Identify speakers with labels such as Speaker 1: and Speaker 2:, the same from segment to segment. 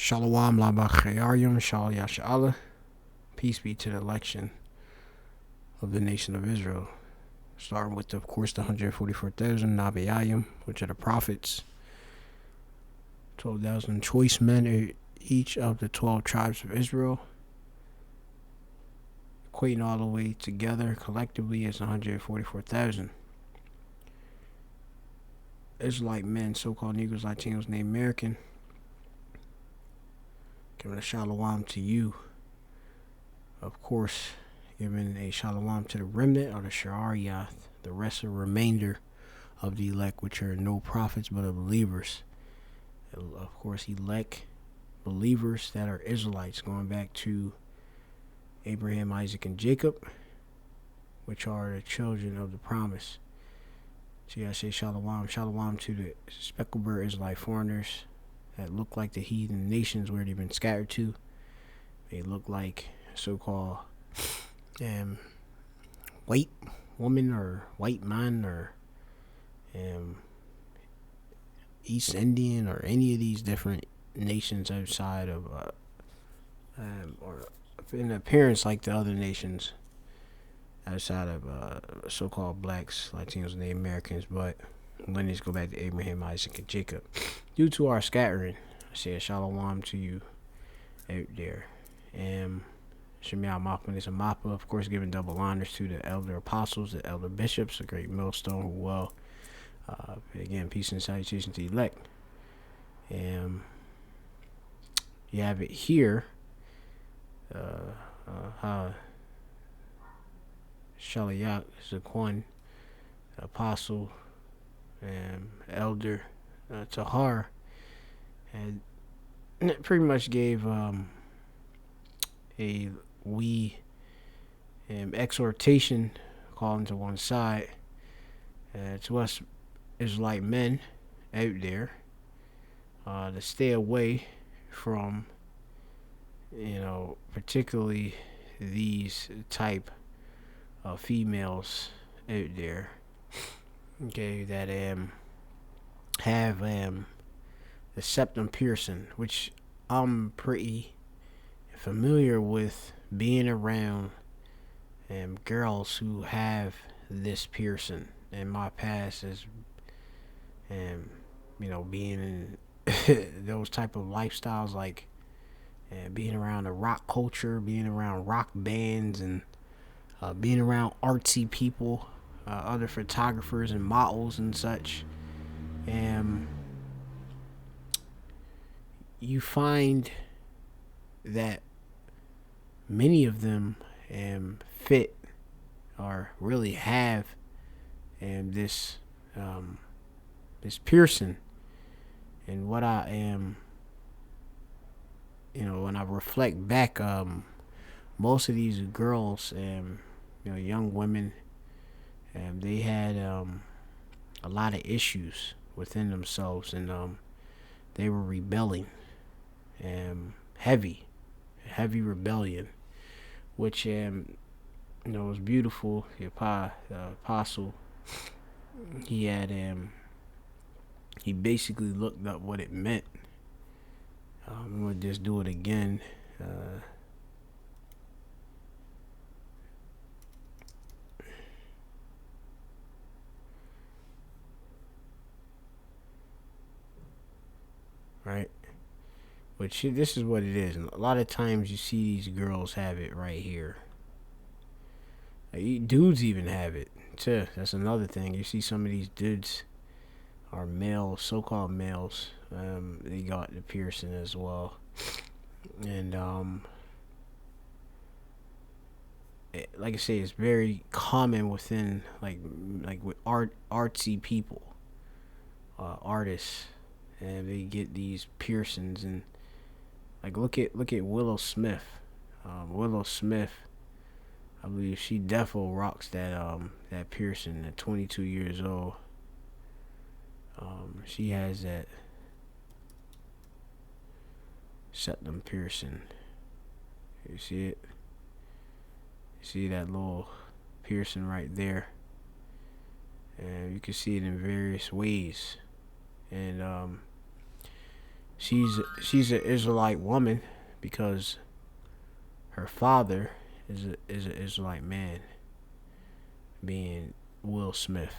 Speaker 1: Shalom Labachayim Shal Yasha'Allah. Peace be to the election of the nation of Israel. Starting with, of course, the 144,000 Nabiyayim, which are the prophets. 12,000 choice men, each of the 12 tribes of Israel. Equating all the way together collectively as 144,000. Israelite men, so-called Negroes, Latinos, Native American. Giving a shalom to you. Of course, giving a shalom to the remnant or the Sha'ariyah, the rest of the remainder of the elect, which are no prophets but of believers. Of course, elect believers that are Israelites, going back to Abraham, Isaac, and Jacob, which are the children of the promise. So I say shalom, shalom to the speckled bird Israelite foreigners that look like the heathen nations where they've been scattered to. They look like so-called white woman or white man or East Indian or any of these different nations outside of or in appearance like the other nations outside of so-called blacks, Latinos, and Native Americans, but lineage go back to Abraham, Isaac, and Jacob. Due to our scattering, I say a shalom to you out there. Shemiah Mappa is a Mappa, of course, giving double honors to the elder apostles, the elder bishops, the great millstone, who again, peace and salutation to the elect. You have it here. Shaliach Zaquan, apostle, elder Tahar, and it pretty much gave a exhortation, calling to one side, to us Israelite men out there, to stay away from, particularly these type of females out there, okay, that have the septum piercing, which I'm pretty familiar with being around girls who have this piercing in my past, as being in those type of lifestyles, like being around the rock culture, being around rock bands, and being around artsy people, other photographers and models and such. You find that many of them fit or really have this piercing. And what I am, when I reflect back, most of these girls, young women, they had a lot of issues within themselves, and they were rebelling, heavy rebellion, which was beautiful. The apostle, he had he basically looked up what it meant. I'm gonna just do it again. Right, which this is what it is. And a lot of times you see these girls have it right here. Dudes even have it too. That's another thing. You see some of these dudes are males, so-called males. They got the piercing as well, and like I say, it's very common within like with artsy people, artists, and they get these piercings. And like look at Willow Smith. Willow Smith, I believe she definitely rocks that piercing at 22 years old. She has that septum piercing. You see it? You see that little piercing right there? And you can see it in various ways. And she's an Israelite woman because her father is an Israelite man, being Will Smith.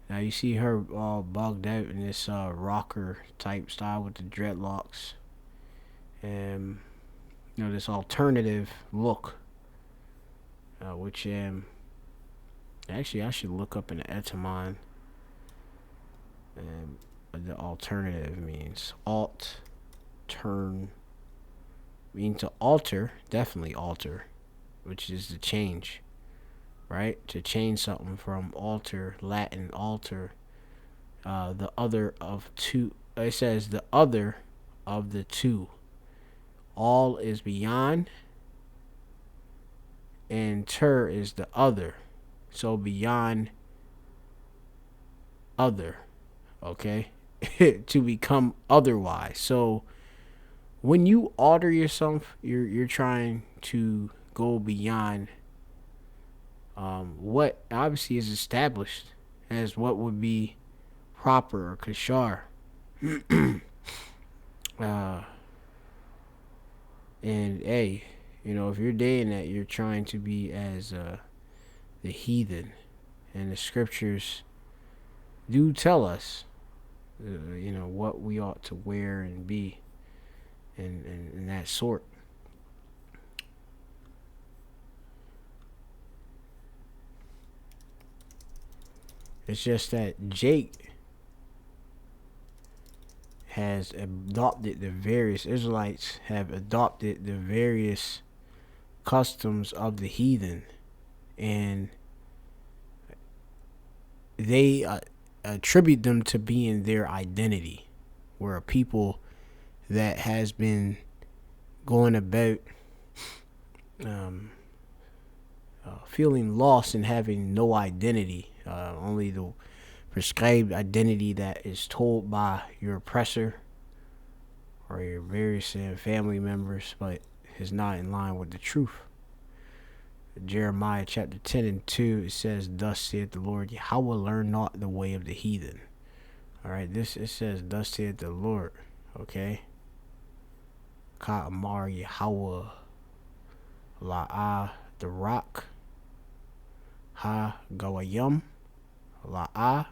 Speaker 1: Now you see her all bugged out in this rocker type style with the dreadlocks, and this alternative look, which actually I should look up in the etymon. The alternative means to alter, definitely alter, which is to change, right? To change something from alter, Latin alter, the other of two. It says the other of the two. All is beyond, and ter is the other. So beyond other, okay? To become otherwise. So when you alter yourself, you're trying to go beyond what obviously is established as what would be proper or kashar. And hey, if you're dating that, you're trying to be as the heathen, and the scriptures do tell us, what we ought to wear and be, and that sort. It's just that Jake has adopted the various Israelites have adopted the various customs of the heathen, and they attribute them to being their identity. We're a people that has been going about feeling lost and having no identity, only the prescribed identity that is told by your oppressor or your various family members, but is not in line with the truth. Jeremiah chapter 10 and 2, it says, "Thus saith the Lord Yahweh, learn not the way of the heathen." Alright, it says, "Thus saith the Lord," okay? Ka Amar Yahweh La'ah the rock, Ha Gawayim La'ah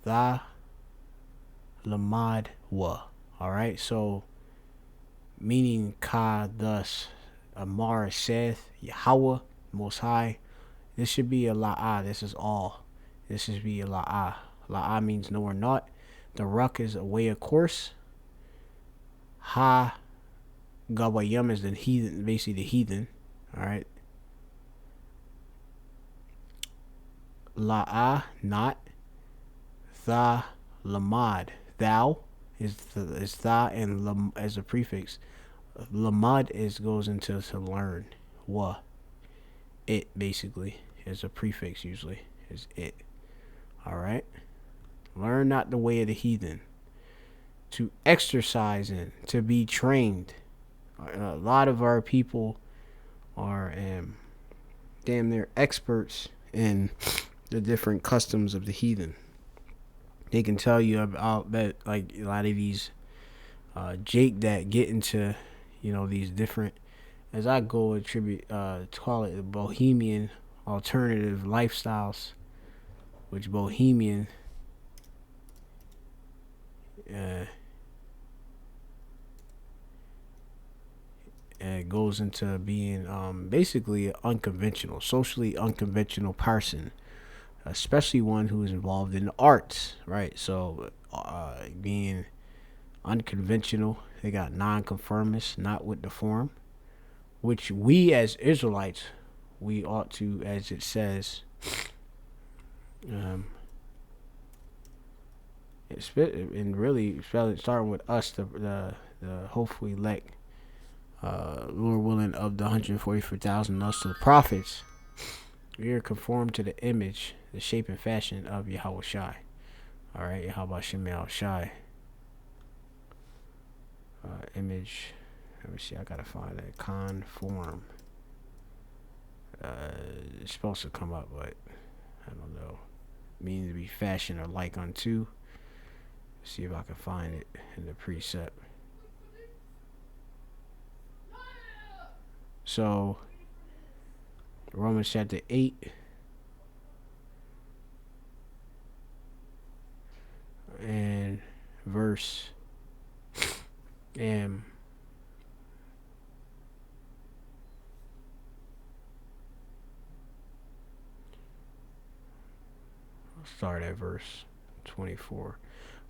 Speaker 1: Tha Lamad Wa. Alright, so meaning Ka, thus Amar saith Yahweh Most High. This should be a La'ah. This is all. This should be a La'ah. La'ah means no or not. The ruck is a way of course. Ha Gawayim is the heathen, basically the heathen. Alright. La'ah, not. Tha Lamad. Thou is tha, and lam as a prefix. Lamad goes into to learn. Wa. It basically is a prefix usually. Is it. Alright. Learn not the way of the heathen. To exercise in. To be trained. A lot of our people are damn near experts in the different customs of the heathen. They can tell you about that, like a lot of these Jake that get into these different, as I go attribute call it the bohemian alternative lifestyles, which bohemian goes into being basically an unconventional, socially unconventional person, especially one who is involved in the arts, right? So being unconventional, they got non-conformists, not with the form, which we as Israelites, we ought to, as it says, and really starting with us, the hopefully elect, Lord willing, of the 144,000, us to the prophets, we are conformed to the image, the shape and fashion of Yahweh Shai. Alright, Yahweh Shemel Shai. Image. Let me see, I gotta find that. Conform. It's supposed to come up, but I don't know. Meaning to be fashioned or like unto. See if I can find it in the precept. So, Romans chapter 8 and verse I'll start at verse 24.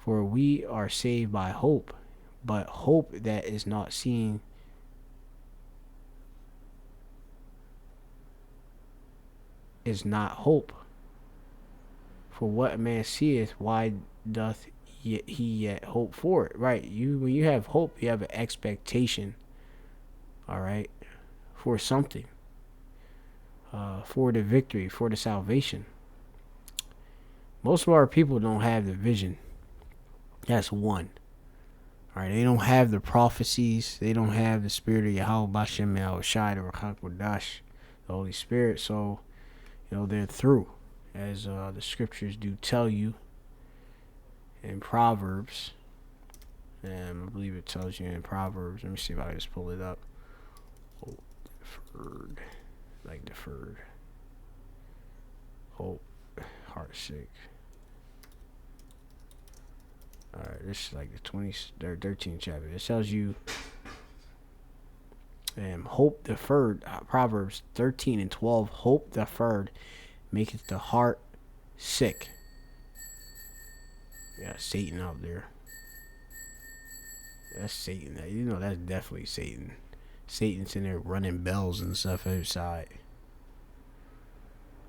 Speaker 1: For we are saved by hope, but hope that is not seen is not hope. For what a man seeth, why doth he yet hope for it? Right. When you have hope, you have an expectation. All right, for something, for the victory, for the salvation. Most of our people don't have the vision. That's one. All right, they don't have the prophecies. They don't have the spirit of Yahweh Bashem Shai, the Rachakodash, the Holy Spirit. So, they're through, as the scriptures do tell you in Proverbs. And I believe it tells you in Proverbs. Let me see if I can just pull it up. Hope deferred, like deferred. Hope, heart sick. Alright, this is like the 13th chapter. It tells you hope deferred. Proverbs 13 and 12. Hope deferred maketh the heart sick. Yeah, Satan out there. That's Satan. That's definitely Satan. Satan's in there running bells and stuff outside.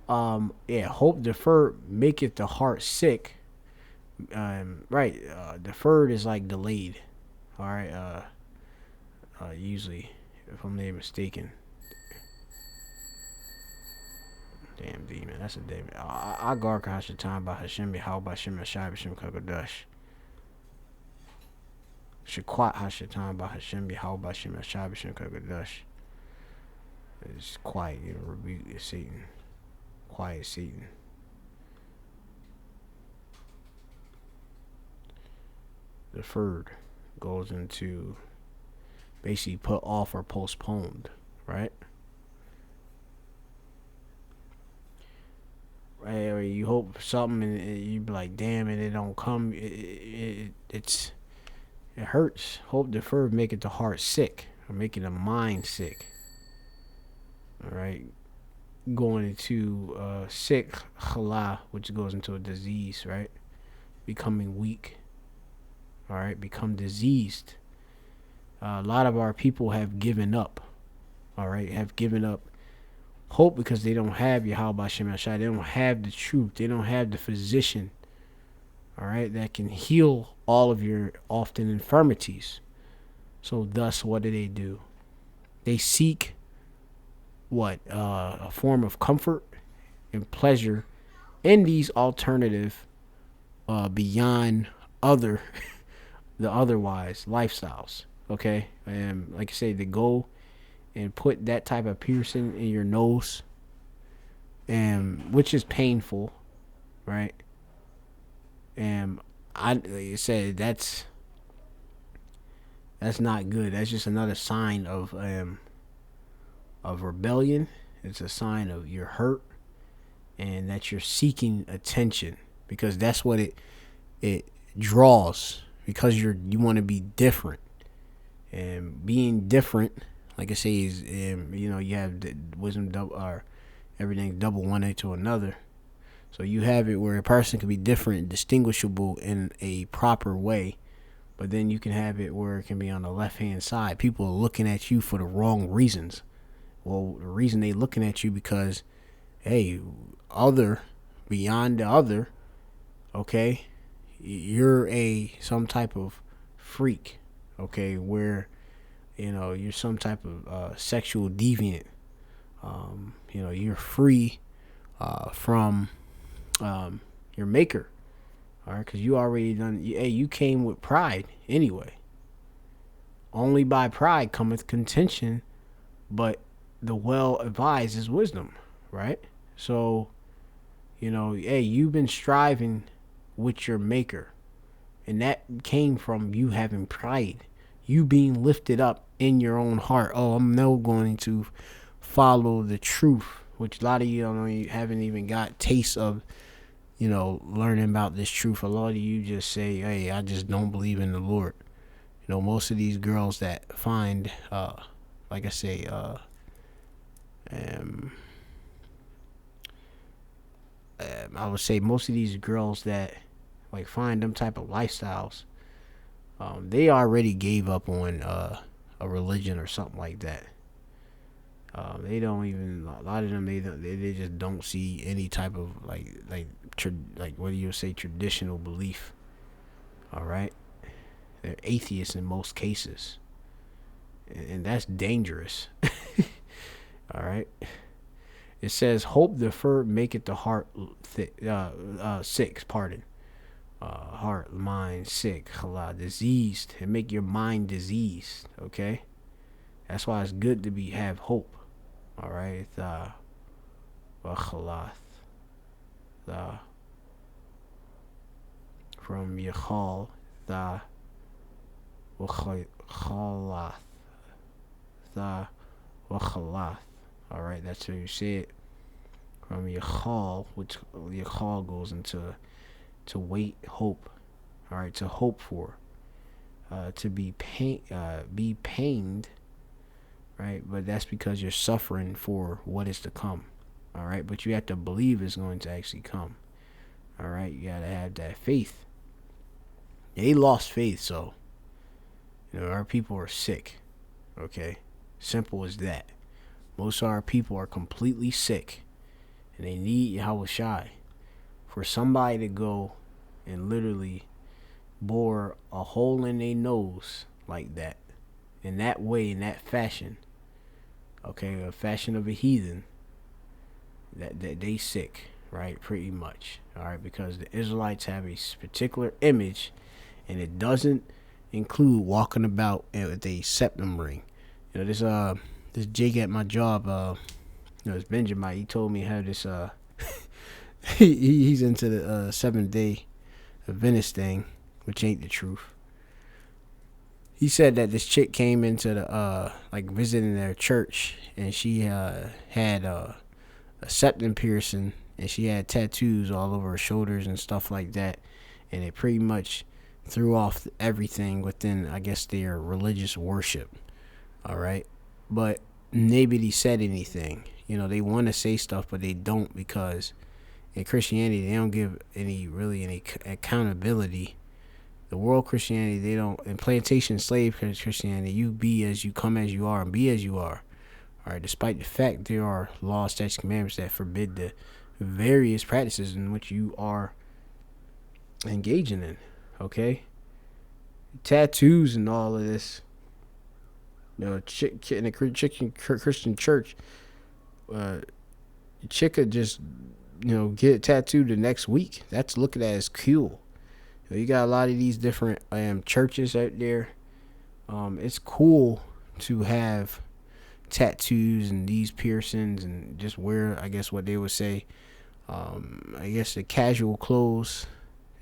Speaker 1: Hope deferred maketh the heart sick. Right. Deferred is like delayed. All right. Usually, if I'm not mistaken. Damn demon. That's a demon. Agar Kahashatan by Hashem How Bashem Ashai Bashem Kakodash. Shakwat Hashatan by Hashem How Bashem Ashai Bashem Kakodash. It's quiet. Rebuke Satan. Quiet Satan. Deferred goes into basically put off or postponed, right? Right, or you hope for something and you be like, damn it, it don't come. It hurts. Hope deferred make it the heart sick, or make it the mind sick. All right, going into sick chala, which goes into a disease, right? Becoming weak. All right, become diseased. A lot of our people have given up. All right, have given up hope because they don't have Yahweh Shem Shai. They don't have the truth. They don't have the physician. All right, that can heal all of your often infirmities. So thus, what do? They seek what? A form of comfort and pleasure in these alternative, beyond the otherwise lifestyles. Okay, and like I say, to go and put that type of piercing in your nose, and which is painful, right? And like I said, that's not good. That's just another sign of rebellion. It's a sign of you're hurt and that you're seeking attention, because that's what it draws, because you want to be different. And being different, like I say, is you have the wisdom double, or everything double one into another. So you have it where a person can be different, distinguishable in a proper way, but then you can have it where it can be on the left hand side. People are looking at you for the wrong reasons. Well, the reason they looking at you because, hey, beyond the other, okay, you're some type of freak, okay, where you're some type of sexual deviant. You're free from your maker, all right, because you already done. Hey, you came with pride anyway. Only by pride cometh contention, but the well advised is wisdom, right? So, hey, you've been striving with your maker, And that came from you having pride, you being lifted up in your own heart. Oh, I'm now going to follow the truth, which a lot of you don't know, you haven't even got taste of, learning about this truth. A lot of you just say, hey, I just don't believe in the Lord. Most of these girls that find, like I say, um, I would say most of these girls that like find them type of lifestyles, they already gave up on a religion or something like that. They don't even, a lot of them, they just don't see any type of like what do you say, traditional belief. All right, they're atheists in most cases, and that's dangerous. All right. It says, "Hope deferred maketh the heart sick." Pardon, heart, mind sick, diseased, and make your mind diseased. Okay, that's why it's good to have hope. All right, the from Yachal, the Wakhalath, the Wakhalath. All right, that's how you say it. From Yachal, which Yachal goes into to wait, hope. All right, to hope for, to be pained, right? But that's because you're suffering for what is to come. All right, but you have to believe it's going to actually come. All right, you gotta have that faith. They lost faith, so our people are sick. Okay, simple as that. Most of our people are completely sick, and they need Yahushai. For somebody to go and literally bore a hole in their nose like that, in that way, in that fashion, okay, a fashion of a heathen, that they sick, right? Pretty much, all right, because the Israelites have a particular image, and it doesn't include walking about with a septum ring. This Jake at my job, it's Benjamin. He told me how this he's into the 7th-day Adventist thing, which ain't the truth. He said that this chick came into the like visiting their church, and she had a septum piercing, and she had tattoos all over her shoulders and stuff like that, and it pretty much threw off everything within, I guess, their religious worship. All right, but nobody said anything. They want to say stuff, but they don't, because in Christianity they don't give any accountability. The world Christianity, they don't. In plantation slave Christianity, you be as you come as you are and be as you are. All right, despite the fact there are laws, statutes, commandments that forbid the various practices in which you are engaging in. Okay, tattoos and all of this. Chick in a Christian church, chick could just get tattooed the next week. That's looked at as cool. You got a lot of these different churches out there. It's cool to have tattoos and these piercings and just wear, I guess, what they would say, I guess, the casual clothes,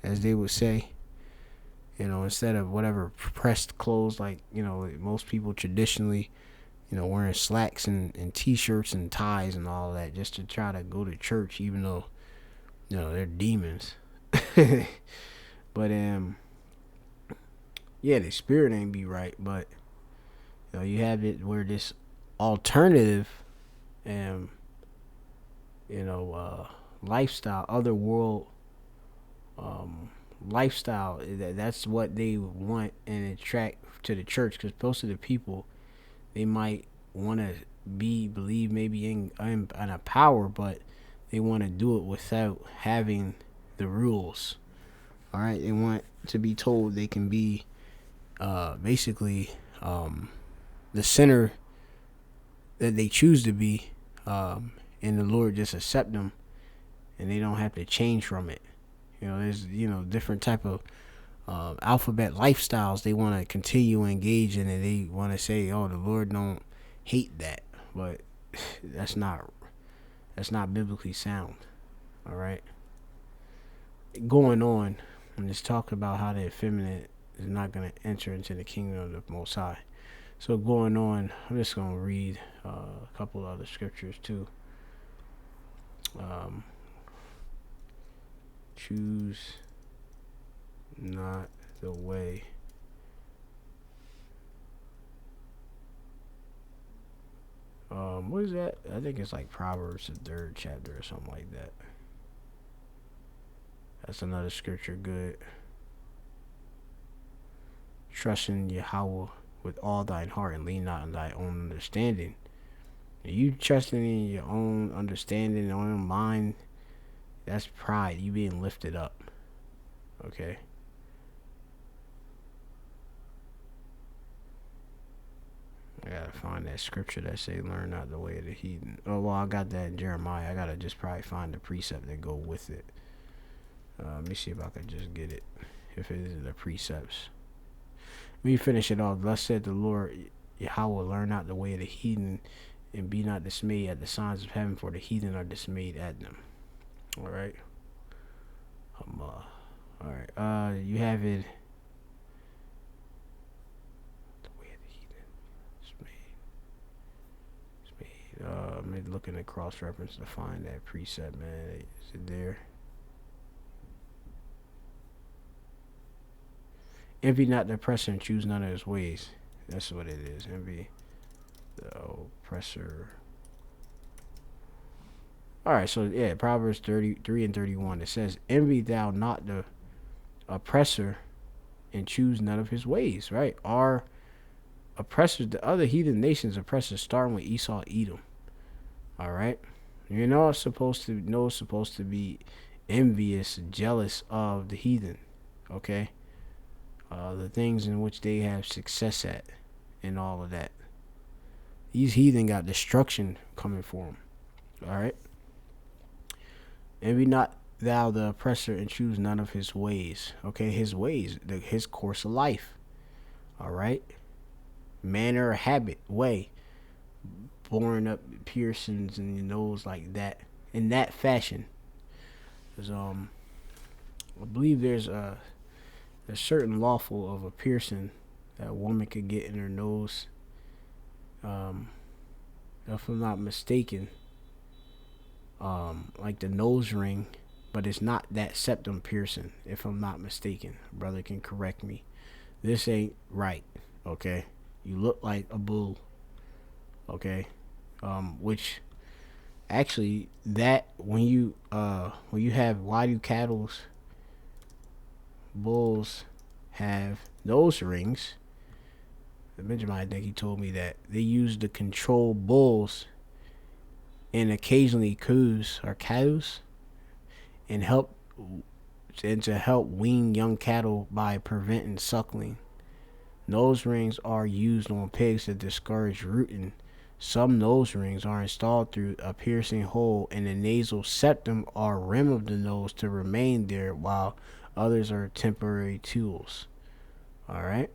Speaker 1: as they would say. Instead of whatever pressed clothes, like most people traditionally, wearing slacks and t-shirts and ties and all that, just to try to go to church, even though they're demons. But yeah, the spirit ain't be right. But you have it where this alternative lifestyle, other world lifestyle, that's what they want and attract to the church, because most of the people, they might want to believe maybe in a power, but they want to do it without having the rules. All right, they want to be told they can be basically the center that they choose to be, and the Lord just accept them, and they don't have to change from it. There's different type of alphabet lifestyles they want to continue engage in, and they want to say, oh, the Lord don't hate that, but that's not biblically sound. All right, going on, And it's talking about how the effeminate is not going to enter into the kingdom of the Most High. So going on, I'm just going to read a couple other scriptures too. Choose not the way. What is that? I think it's like Proverbs, the 3rd chapter or something like that. That's another scripture good. Trust in Yahweh with all thine heart and lean not on thy own understanding. If you trusting in your own understanding, your own mind, that's pride. You being lifted up. Okay? I gotta find that scripture that say learn not the way of the heathen. Oh, well, I got that in Jeremiah. I gotta just probably find the precept that go with it. Let me see if I can just get it. If it is the precepts. Let me finish it off. Thus said the Lord Yahweh, learn not the way of the heathen, and be not dismayed at the signs of heaven, for the heathen are dismayed at them. Alright. Alright. You have it. The way of the heathen. Dismayed. I'm looking at cross reference to find that precept, man. Is it there? Envy not the oppressor and choose none of his ways. That's what it is. Envy the oppressor. Alright, so yeah, Proverbs 33 and 31. It says, envy thou not the oppressor and choose none of his ways, right? Our oppressors, the other heathen nations oppressors, starting with Esau, Edom. Alright? You're not supposed to be envious, jealous of the heathen. Okay? The things in which they have success at and all of that. These heathen got destruction coming for them. Alright? Envy not thou the oppressor and choose none of his ways. Okay? His ways, his course of life. Alright? Manner, habit, way. Boring up piercings in your nose like that. In that fashion. Because, I believe there's a certain lawful of a piercing that a woman could get in her nose. If I'm not mistaken, like the nose ring, but it's not that septum piercing, if I'm not mistaken. Brother can correct me. This ain't right, okay? You look like a bull, okay? Which actually, that when you have, why do bulls have nose rings? Benjamin, I think he told me that they use to control bulls and occasionally cows and to help wean young cattle by preventing suckling. Nose rings are used on pigs to discourage rooting. Some nose rings are installed through a piercing hole in the nasal septum or rim of the nose to remain there, while others are temporary tools. Alright?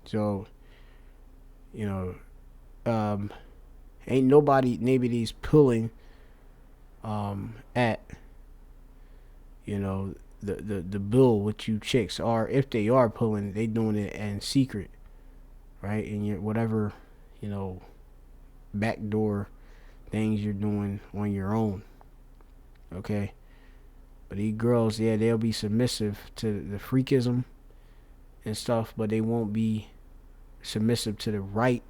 Speaker 1: So, ain't nobody, nobody's pulling at, the bill with you chicks. Or if they are pulling, they doing it in secret. Right? And your whatever, backdoor things you're doing on your own. Okay? But these girls, yeah, they'll be submissive to the freakism and stuff, but they won't be submissive to the right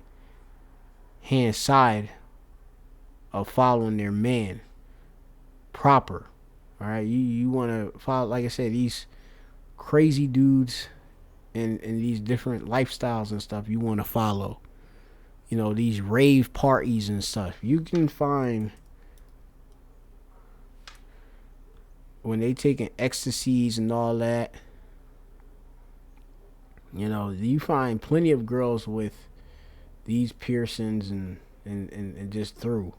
Speaker 1: hand side of following their man proper. All right, you want to follow, like I said, these crazy dudes and these different lifestyles and stuff. You want to follow, these rave parties and stuff. You can find when they taking ecstasies and all that. You find plenty of girls with these piercings and just through.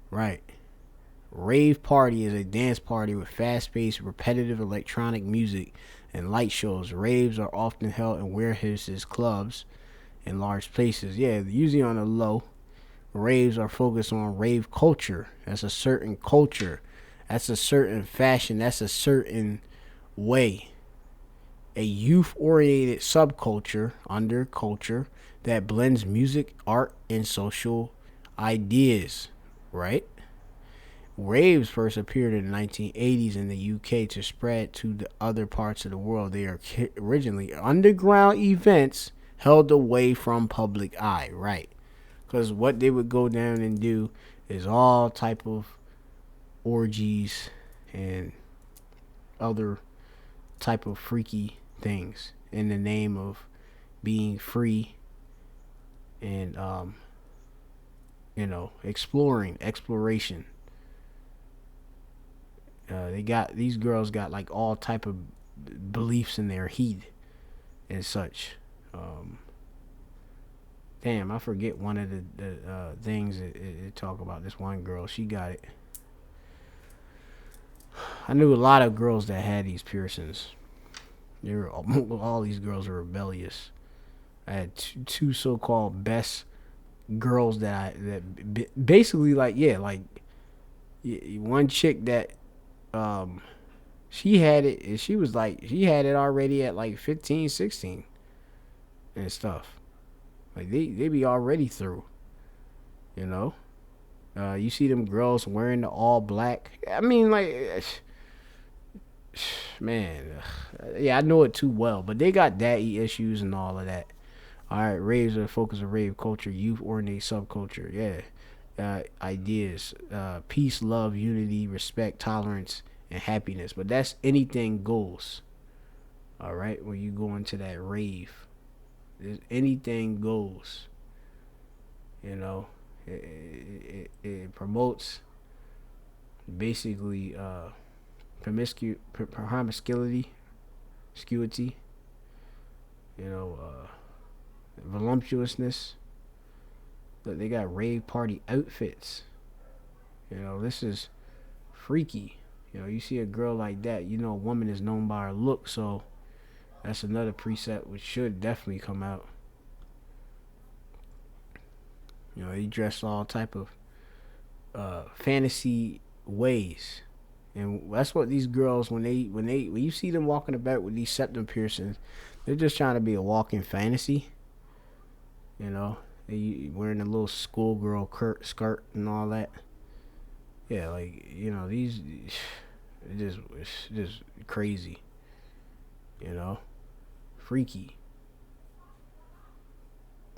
Speaker 1: Right. Rave party is a dance party with fast-paced, repetitive electronic music and light shows. Raves are often held in warehouses, clubs, and large places. Yeah, usually on the low. Raves are focused on rave culture. That's a certain culture. That's a certain fashion. That's a certain way. A youth-oriented subculture under culture that blends music, art, and social ideas, right? Raves first appeared in the 1980s in the UK to spread to the other parts of the world. They are originally underground events held away from public eye, right? Because what they would go down and do is all type of orgies and other type of freaky things in the name of being free and exploration. They got these girls got like all type of beliefs in their heat and such. Um, Damn, I forget one of the things it talk about. This one girl, she got it. I knew a lot of girls that had these piercings. They were all these girls are rebellious. I had two so-called best girls that basically one chick that um she had it and she had it already at like 15, 16 and stuff. Like they be already through, you know. You see them girls wearing the all black. I mean, like, man, yeah, I know it too well. But they got daddy issues and all of that. All right, raves are the focus of rave culture, youth oriented subculture. Yeah, ideas, peace, love, unity, respect, tolerance, and happiness. But that's anything goes. All right, when you go into that rave, anything goes. You know, it promotes basically promiscuity, scuity. You know, voluptuousness. Look, they got rave party outfits. You know, this is freaky. You know, you see a girl like that, you know a woman is known by her look, so that's another preset which should definitely come out. You know, they dress all type of fantasy ways. And that's what these girls when you see them walking about with these septum piercings, they're just trying to be a walking fantasy. You know, they wearing a little schoolgirl skirt and all that. Yeah, like, you know, it's just crazy. You know, freaky,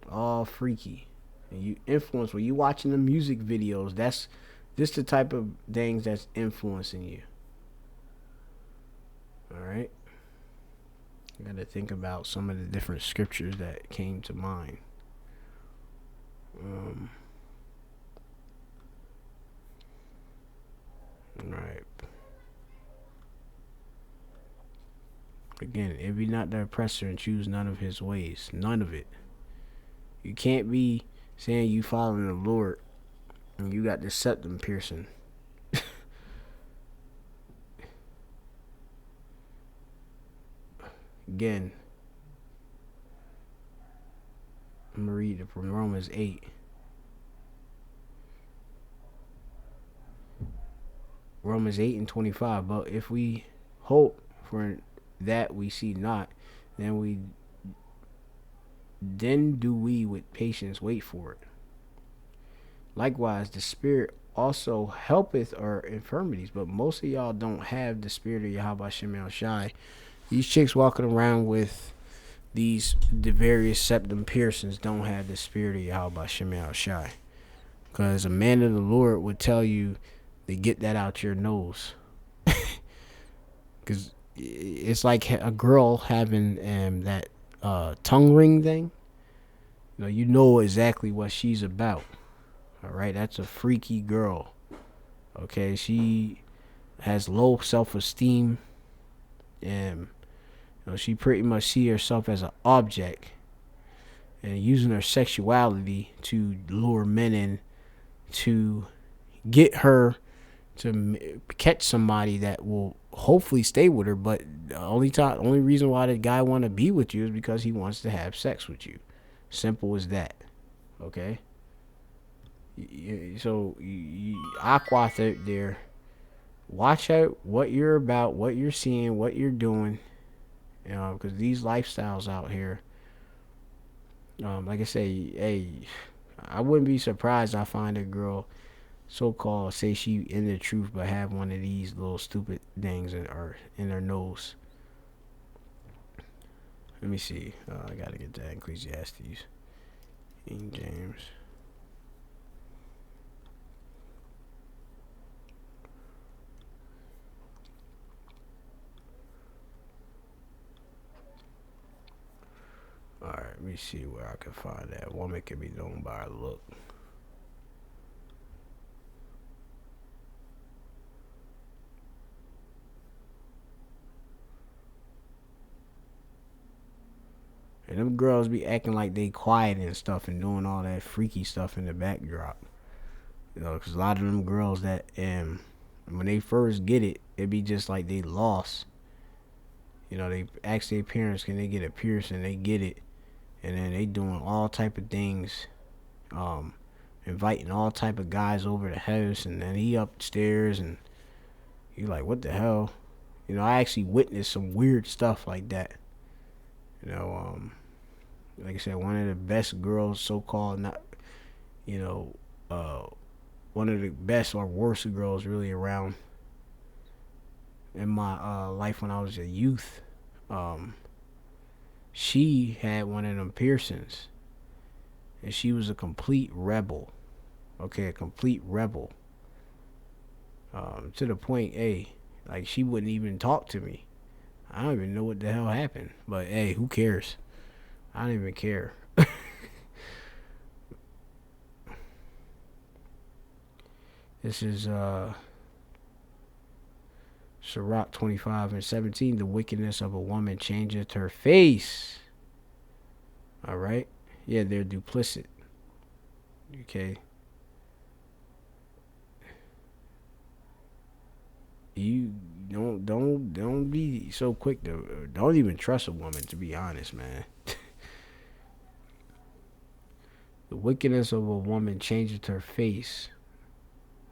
Speaker 1: all freaky. And you influence when you watching the music videos. That's this the type of things that's influencing you. All right. I got to think about some of the different scriptures that came to mind. All right. Again, if you're not the oppressor and choose none of his ways, none of it. You can't be saying you following the Lord and you got the septum piercing. Again, I'm going to read it from Romans 8. Romans 8 and 25. But if we hope for that we see not, then do we with patience wait for it. Likewise, the Spirit also helpeth our infirmities, but most of y'all don't have the Spirit of Yahweh Shem Shai. These chicks walking around with the various septum piercings don't have the Spirit of Yahweh Shem Shai. Because a man of the Lord would tell you to get that out your nose. Because it's like a girl having that tongue ring thing. You know exactly what she's about. All right, that's a freaky girl. Okay, she has low self-esteem, and she pretty much see herself as an object, and using her sexuality to lure men in to get her to catch somebody that will hopefully stay with her. But the only reason why the guy want to be with you is because he wants to have sex with you. Simple as that. Okay. So Aqua there watch out what you're about, what you're seeing, what you're doing. Because these lifestyles out here, like I say, hey, I wouldn't be surprised I find a girl so-called say she in the truth, but have one of these little stupid things in her nose. Let me see. I gotta get that Ecclesiastes. King James. Alright, let me see where I can find that. Woman can be known by her look. And them girls be acting like they quiet and stuff and doing all that freaky stuff in the backdrop. Because a lot of them girls that, when they first get it, it be just like they lost. They ask their parents, can they get a piercing? They get it. And then they doing all type of things, inviting all type of guys over the house, and then he upstairs, and you like, what the hell? I actually witnessed some weird stuff like that. Like I said, one of the best girls, so-called, not, one of the best or worst girls really around in my life when I was a youth. She had one of them piercings, and she was a complete rebel. Okay, a complete rebel. To the point, hey, like she wouldn't even talk to me. I don't even know what the hell happened, but hey, who cares? I don't even care. This is Sirach 25:17. The wickedness of a woman changeth her face. All right. Yeah, they're duplicit. Okay. You don't be so quick to, don't even trust a woman, to be honest, man. The wickedness of a woman changes her face,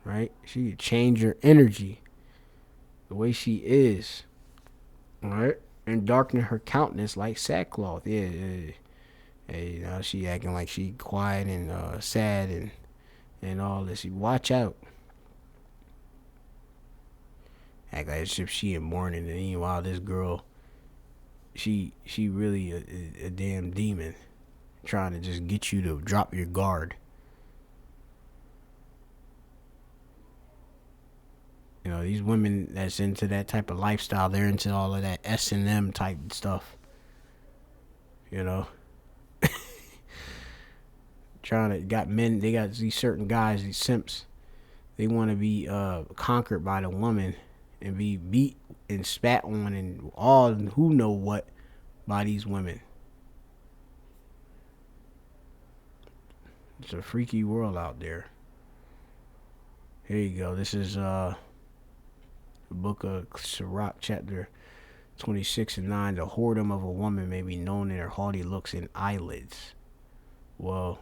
Speaker 1: right? She can change her energy, the way she is, all right, and darken her countenance like sackcloth. Yeah. Hey, now she acting like she quiet and sad and all this. You watch out. Act like as if she in mourning, and meanwhile this girl, she really a damn demon, trying to just get you to drop your guard. These women that's into that type of lifestyle, they're into all of that S&M type stuff. Trying to got men, they got these certain guys, these simps. They want to be conquered by the woman and be beat and spat on and all who know what by these women. It's a freaky world out there. Here you go. This is the book of Sirach, chapter 26:9. The whoredom of a woman may be known in her haughty looks and eyelids. Well,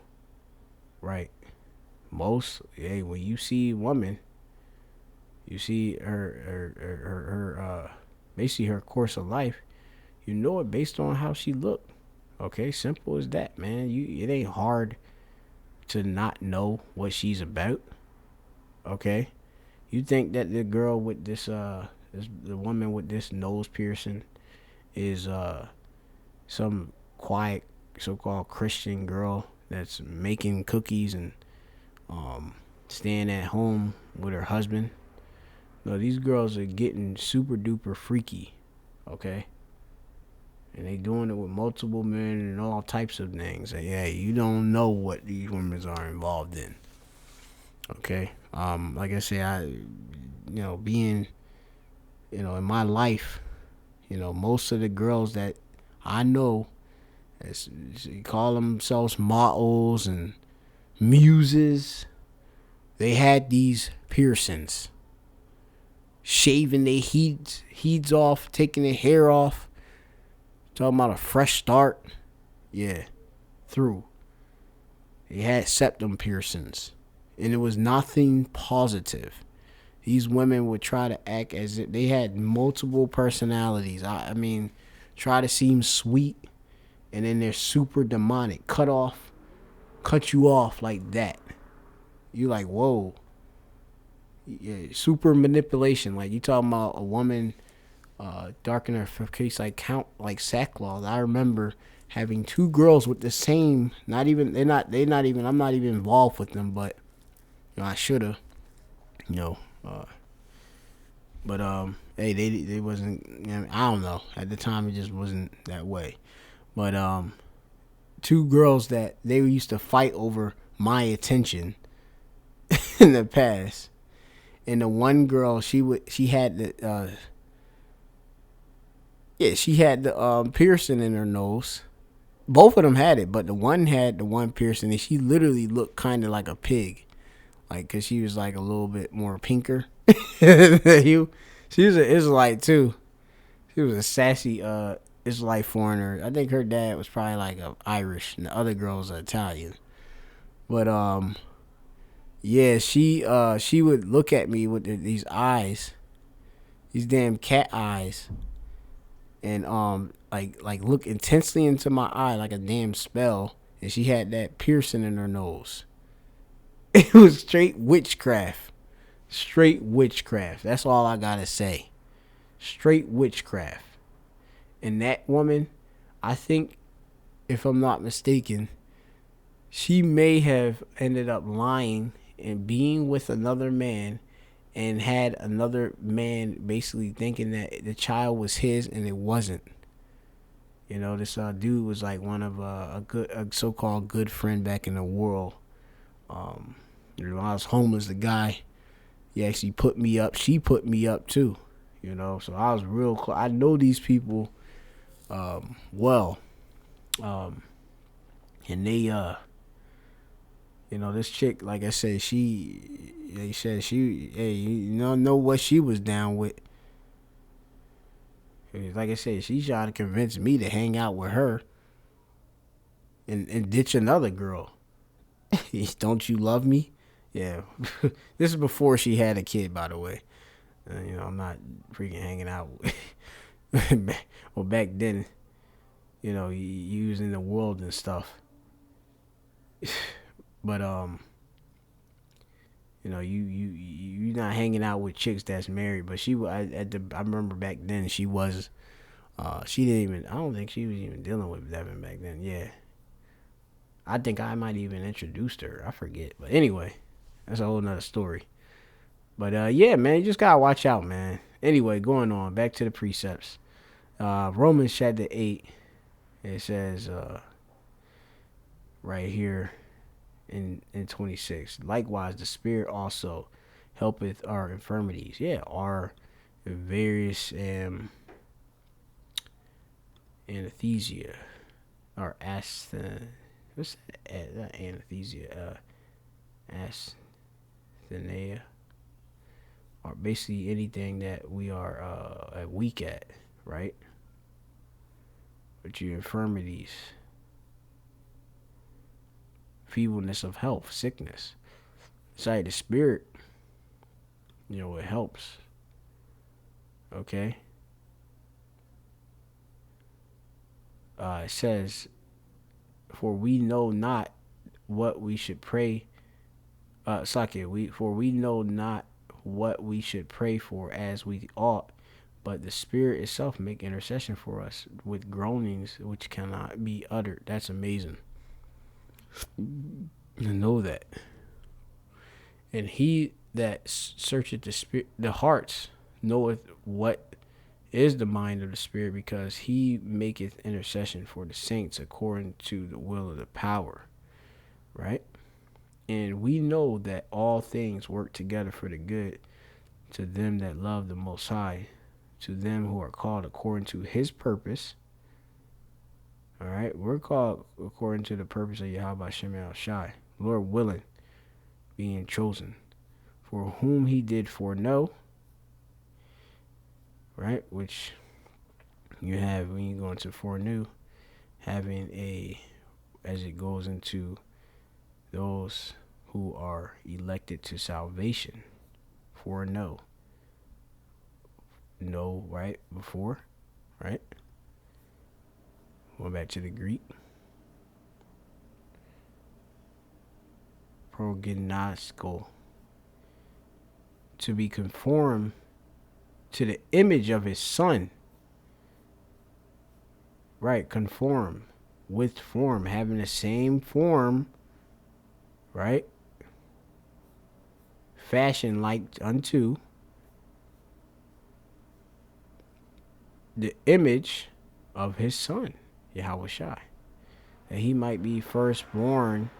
Speaker 1: right. When you see a woman, you see her basically her course of life, you know it based on how she look. Okay, simple as that, man. It ain't hard to not know what she's about. Okay, you think that the girl with the woman with this nose piercing is some quiet so-called Christian girl that's making cookies and staying at home with her husband? No, these girls are getting super duper freaky, okay? And they doing it with multiple men and all types of things. And yeah, you don't know what these women are involved in. Okay, like I say, being, in my life, most of the girls that I know, they call themselves models and muses, they had these piercings, shaving their heads off, taking their hair off, talking about a fresh start. Yeah, through. They had septum piercings, and it was nothing positive. These women would try to act as if they had multiple personalities. I mean, try to seem sweet, and then they're super demonic. Cut you off like that. You like, whoa. Yeah, super manipulation. Like you talking about a woman darken her face like count like sackcloth. I remember having two girls with the same. Not even they're not even. I'm not even involved with them, but I should have. You know, but hey, they wasn't. I don't know. At the time, it just wasn't that way. But two girls that they used to fight over my attention in the past, and the one girl she had the she had the piercing in her nose. Both of them had it, but the one had the one piercing, and she literally looked kind of like a pig, like because she was like a little bit more pinker than you. She was an Israelite too. She was a sassy Israelite foreigner. I think her dad was probably like a Irish, and the other girl was Italian. But yeah, she would look at me with these eyes, these damn cat eyes, and like look intensely into my eye like a damn spell, and she had that piercing in her nose. It was straight witchcraft. Straight witchcraft. That's all I gotta say. Straight witchcraft. And that woman, I think, if I'm not mistaken, she may have ended up lying and being with another man, and had another man basically thinking that the child was his and it wasn't. You know, this dude was like one of a so-called good friend back in the world. You know, I was homeless. The guy, he actually put me up. She put me up too. You know, so I was real close. I know these people well, and they you know, this chick, like I said, they said she, hey, you know what she was down with. Like I said, she tried to convince me to hang out with her and ditch another girl. Don't you love me? Yeah. This is before she had a kid, by the way. You know, I'm not freaking hanging out with. Well, back then, you know, you was in the world and stuff. But you know, you not hanging out with chicks that's married. But I remember back then she was. She didn't even. I don't think she was even dealing with Devin back then. Yeah. I think I might even introduced her. I forget. But anyway, that's a whole nother story. But yeah, man, you just gotta watch out, man. Anyway, going on back to the precepts. Romans chapter 8. It says right here in 26. Likewise, the Spirit also helpeth our infirmities. Yeah, our various anesthesia, or what's that? Anesthesia, asthenia, or basically anything that we are weak at, right? But your infirmities, feebleness of health, sickness. Sorry, the Spirit, you know, it helps. Okay. It says, for we know not what we should pray. For we know not what we should pray for as we ought, but the Spirit itself make intercession for us with groanings which cannot be uttered. That's amazing. To know that. And he that searcheth the hearts knoweth what is the mind of the Spirit, because he maketh intercession for the saints according to the will of the power. Right? And we know that all things work together for the good to them that love the Most High, to them who are called according to his purpose. All right? We're called according to the purpose of Yahweh Shem Shai, Lord willing, being chosen, for whom he did foreknow. Right? Which you have when you go into foreknew, having as it goes into those who are elected to salvation, before no. No, right? Before, right? Going back to the Greek. Prognosko. To be conformed to the image of his son. Right, conform. With form. Having the same form. Right? Fashion like unto the image of his son, Yahweh Shai. That he might be firstborn.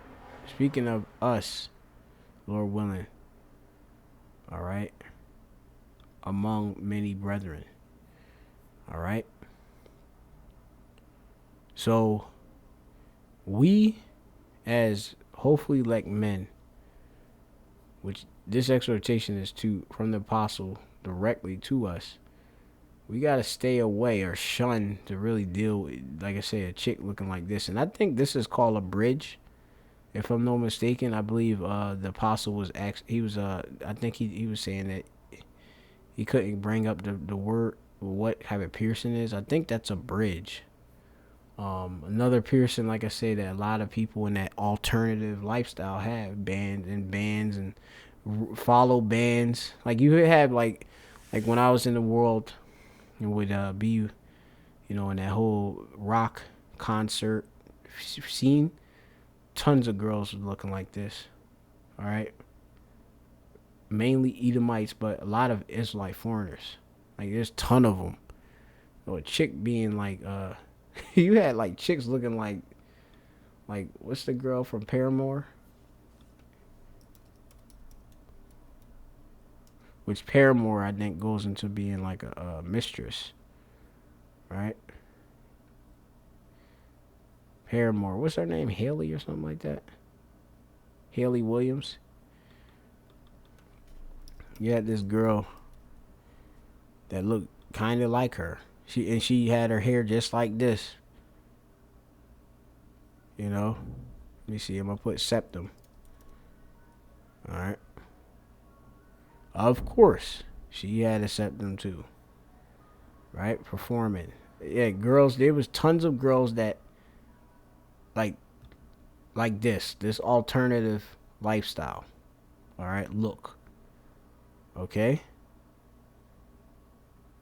Speaker 1: Speaking of us, Lord willing. Alright? Among many brethren. Alright? So, we, as hopefully elect men, which this exhortation is from the apostle directly to us, we got to stay away or shun to really deal with, like I say, a chick looking like this. And I think this is called a bridge. If I'm not mistaken, I believe the apostle was I think he was saying that he couldn't bring up the word, what type of piercing is. I think that's a bridge. Another piercing, like I say, that a lot of people in that alternative lifestyle have, bands and follow bands. Like you have like when I was in the world, it would be, in that whole rock concert scene, tons of girls were looking like this. All right, mainly Edomites, but a lot of Israelite foreigners. Like there's a ton of them. A chick being like, you had like chicks looking like what's the girl from Paramore? Which Paramore, I think, goes into being like a mistress, right? Paramore, what's her name? Haley or something like that? Haley Williams. You had this girl that looked kind of like her. She had her hair just like this. Let me see. I'm gonna put septum. All right. Of course, she had a septum too. Right? Performing. Yeah, girls, there was tons of girls that like this alternative lifestyle. All right, look. Okay?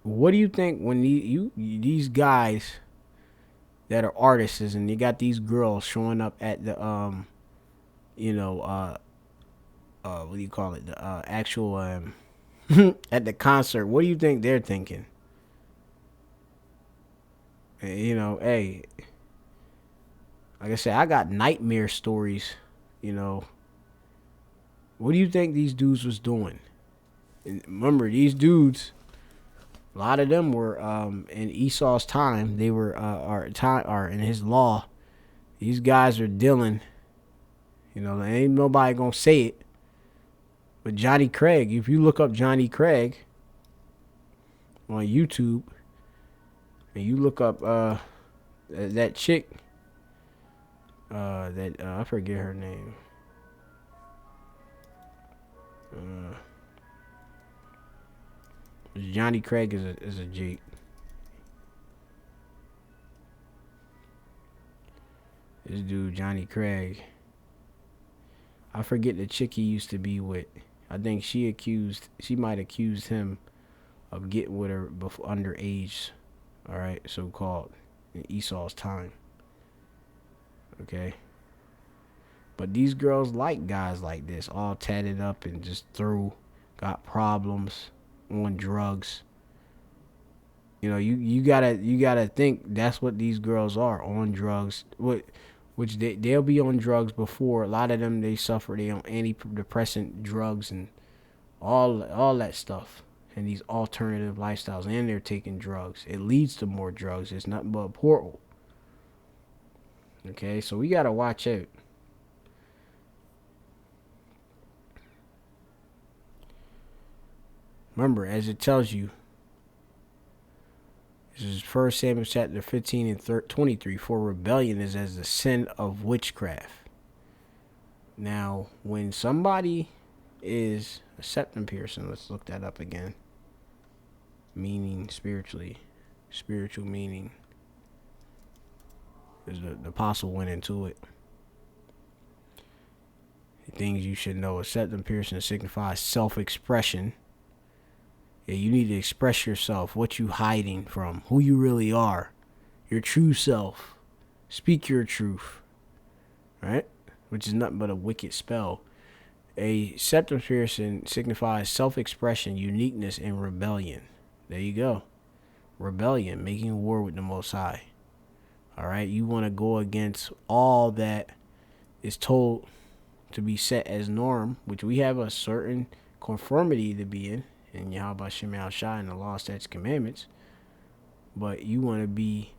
Speaker 1: What do you think when these guys that are artists and you got these girls showing up at the what do you call it? The actual at the concert. What do you think they're thinking? Hey, like I said, I got nightmare stories. What do you think these dudes was doing? And remember, these dudes, a lot of them were in Esau's time. They were are in his law. These guys are dealing. There ain't nobody gonna say it. But Johnny Craig, if you look up Johnny Craig on YouTube, and you look up that chick, that I forget her name. Johnny Craig is a Jake. This dude Johnny Craig. I forget the chick he used to be with. I think she might accuse him of getting with her before underage. All right, so called in Esau's time. Okay. But these girls like guys like this, all tatted up and just got problems, on drugs. You gotta think that's what these girls are, on drugs. Which they'll be on drugs before. A lot of them, they suffer. They on antidepressant drugs and all that stuff. And these alternative lifestyles, and they're taking drugs. It leads to more drugs. It's nothing but a portal. Okay, so we gotta watch out. Remember, as it tells you, this is 1 Samuel chapter 15 and 23. For rebellion is as the sin of witchcraft. Now, when somebody is A septum piercing. Let's look that up again. Meaning spiritually, spiritual meaning. Because the apostle went into it. Things you should know. A septum piercing signifies self-expression. Yeah, you need to express yourself. What you hiding from? Who you really are. Your true self. Speak your truth. Right? Which is nothing but a wicked spell. A septum piercing signifies self-expression, uniqueness, and rebellion. There you go. Rebellion, making war with the Most High. All right? You want to go against all that is told to be set as norm, which we have a certain conformity to be in Yahweh Shem Shai and the law, statutes, commandments. But you want to be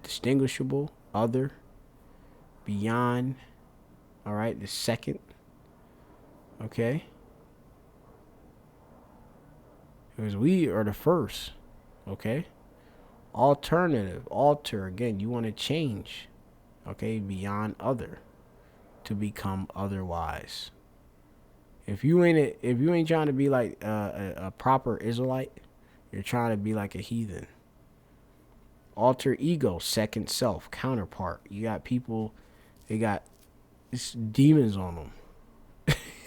Speaker 1: distinguishable, other, beyond, all right, the second, okay? Because we are the first, okay? Alternative, alter, again, you want to change, okay, beyond other, to become otherwise. If you ain't trying to be like a proper Israelite, you're trying to be like a heathen. Alter ego, second self, counterpart. You got people, they got demons on them.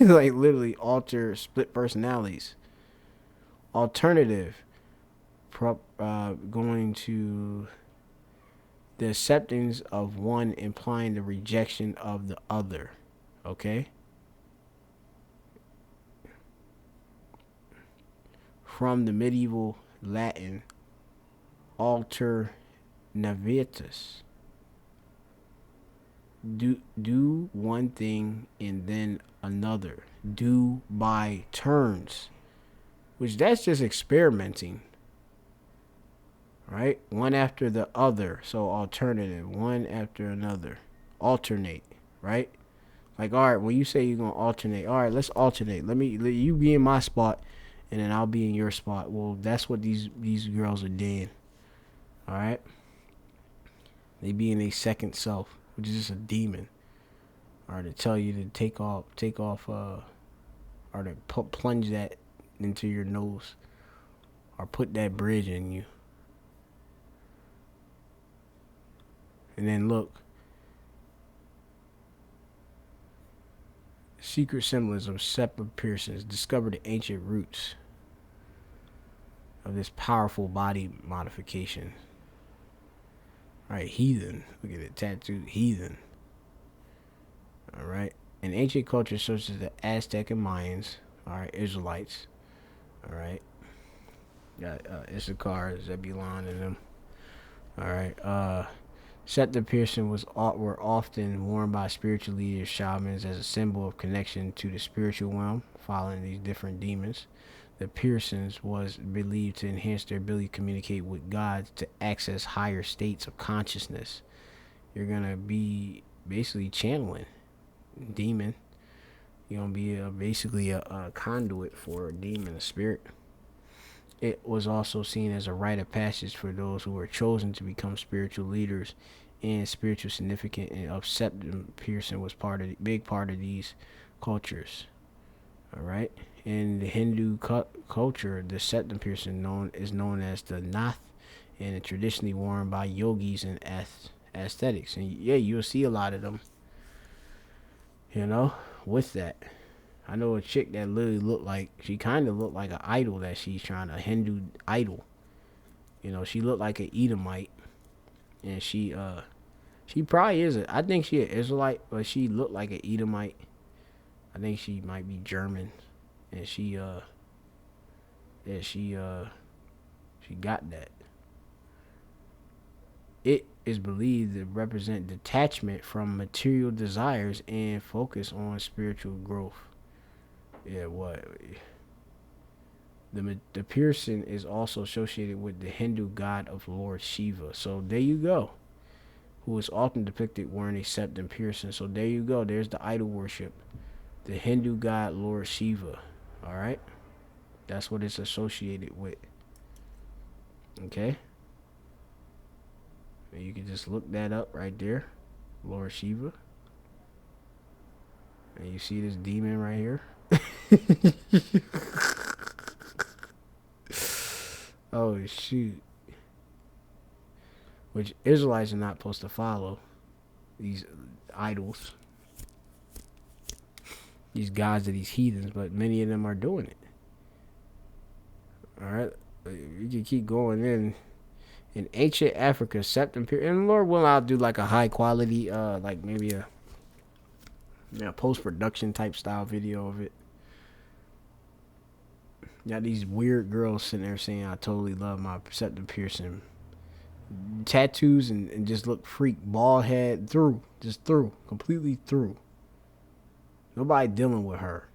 Speaker 1: Like literally alter, split personalities. Alternative, going to the acceptance of one implying the rejection of the other. Okay? From the medieval Latin, alternavitas. Do one thing and then another. Do by turns. Which that's just experimenting. Right? One after the other. So alternative. One after another. Alternate. Right? Like, all right, when you say you're going to alternate. All right, let's alternate. Let you be in my spot and then I'll be in your spot. Well, that's what these girls are doing. All right? They be in a second self, which is just a demon. Or to tell you to take off, or to plunge that into your nose, or put that bridge in you. And then look, secret symbolism of septum piercings discover the ancient roots of this powerful body modification. All right, heathen. Look at it, tattooed heathen. All right. In ancient cultures such as the Aztec and Mayans, all right, Israelites, all right, got Issachar, Zebulon, and them. All right. Septum piercing were often worn by spiritual leaders, shamans, as a symbol of connection to the spiritual realm, following these different demons. The piercings was believed to enhance their ability to communicate with God, to access higher states of consciousness. You're gonna be basically channeling demon. You're gonna be basically a conduit for a demon, a spirit. It was also seen as a rite of passage for those who were chosen to become spiritual leaders, and spiritual significance of septum piercing was big part of these cultures. All right. In the Hindu culture, the septum piercing is known as the nath, and it's traditionally worn by yogis and aesthetics. And yeah, you'll see a lot of them, with that. I know a chick that literally she kind of looked like an idol that she's trying to, a Hindu idol. She looked like an Edomite, and she probably is I think she an Israelite, but she looked like an Edomite. I think she might be German, and she got that. It is believed to represent detachment from material desires and focus on spiritual growth. Yeah, what? The piercing is also associated with the Hindu god of Lord Shiva. So there you go. Who is often depicted wearing a septum piercing. So there you go. There's the idol worship. The Hindu god Lord Shiva. All right? That's what it's associated with. Okay? You can just look that up right there. Lord Shiva. And you see this demon right here? Oh, shoot. Which Israelites are not supposed to follow. These idols. These gods of these heathens. But many of them are doing it. Alright? You can keep going in ancient Africa, septum period. And Lord willing, I'll do like a high quality, like maybe a post-production type style video of it. Got these weird girls sitting there saying I totally love my septum piercing, tattoos, and just look freak, bald head, completely through. Nobody dealing with her.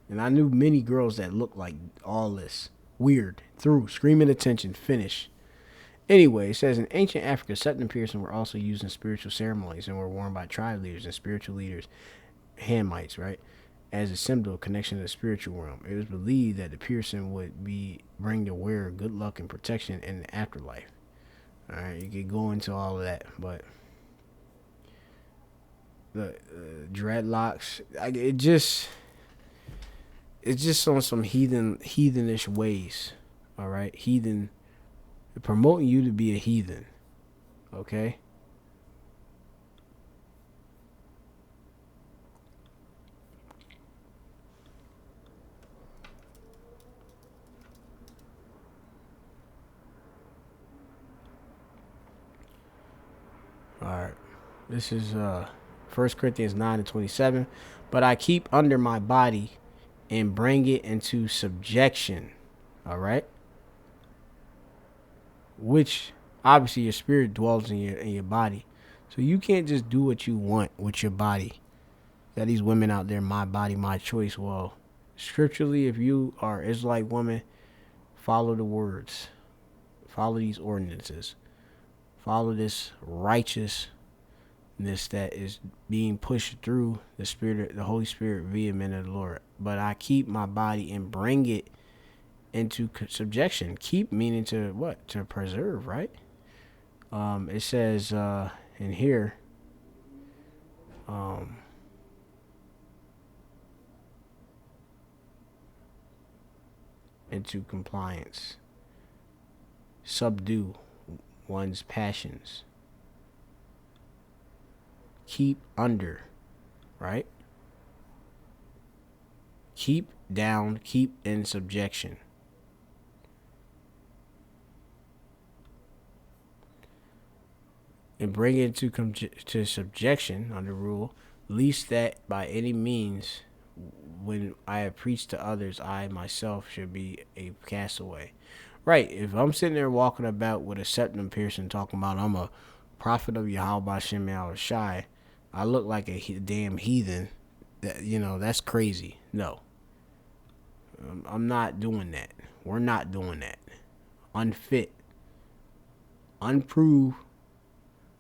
Speaker 1: And I knew many girls that looked like all this, weird, through, screaming attention, finish. Anyway, it says in ancient Africa, septum piercing were also used in spiritual ceremonies and were worn by tribe leaders and spiritual leaders, Hamites, right, as a symbol of connection to the spiritual realm. It was believed that the piercing would bring the wearer good luck and protection in the afterlife. All right, you could go into all of that, but the dreadlocks, it's just on some heathenish ways. All right, heathen. Promoting you to be a heathen, okay? All right, this is 1 Corinthians 9:27. But I keep under my body and bring it into subjection. All right, which obviously your spirit dwells in your body, so you can't just do what you want with your body. Got these women out there, my body, my choice. Well, scripturally, if you are Israelite woman, follow the words, follow these ordinances, follow this righteousness that is being pushed through the Spirit, the Holy Spirit, via men of the Lord. But I keep my body and bring it into subjection. Keep meaning to what? To preserve, right? It says in here, into compliance. Subdue one's passions. Keep under, right? Keep down, keep in subjection. And bring it to subjection under rule, least that by any means, when I have preached to others, I myself should be a castaway. Right, if I'm sitting there walking about with a septum piercing talking about I'm a prophet of Yahweh Shem Shai, I look like a damn heathen. That's crazy. No. I'm not doing that. We're not doing that. Unfit. Unproved.